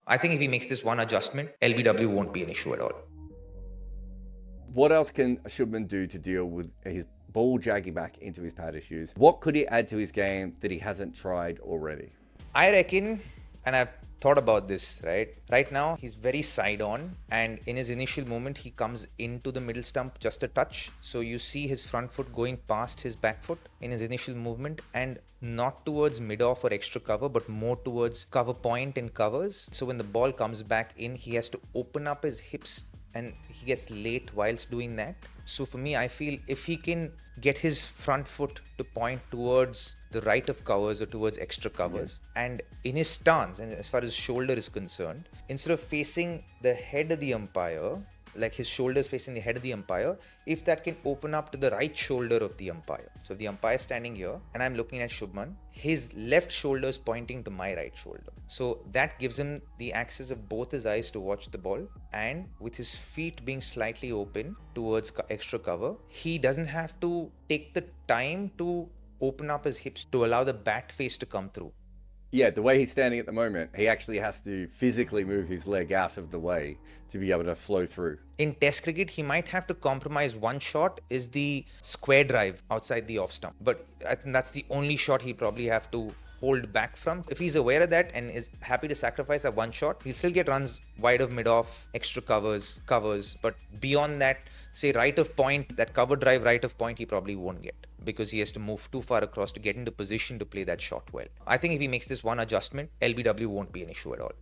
I think if he makes this one adjustment, LBW won't be an issue at all. What else can Shubman do to deal with his ball dragging back into his pad issues? What could he add to his game that he hasn't tried already? I reckon, and I've thought about this, right? Right now, he's very side on, and in his initial movement, he comes into the middle stump just a touch. So you see his front foot going past his back foot in his initial movement, and not towards mid off or extra cover, but more towards cover point and covers. So when the ball comes back in, he has to open up his hips, and he gets late whilst doing that. So for me, I feel if he can get his front foot to point towards the right of covers or towards extra covers, and in his stance, and as far as shoulder is concerned, instead of facing the head of the umpire, like his shoulders facing the head of the umpire, if that can open up to the right shoulder of the umpire. So if the umpire is standing here and I'm looking at Shubman, his left shoulder is pointing to my right shoulder. So that gives him the access of both his eyes to watch the ball, and with his feet being slightly open towards extra cover, he doesn't have to take the time to open up his hips to allow the bat face to come through. Yeah, the way he's standing at the moment, he actually has to physically move his leg out of the way to be able to flow through. In Test cricket, he might have to compromise one shot, is the square drive outside the off stump. But I think that's the only shot he'll probably have to hold back from. If he's aware of that and is happy to sacrifice that one shot, he'll still get runs wide of mid-off, extra covers. But beyond that, say right of point, that cover drive right of point, he probably won't get, because he has to move too far across to get into position to play that shot well. I think if he makes this one adjustment, LBW won't be an issue at all.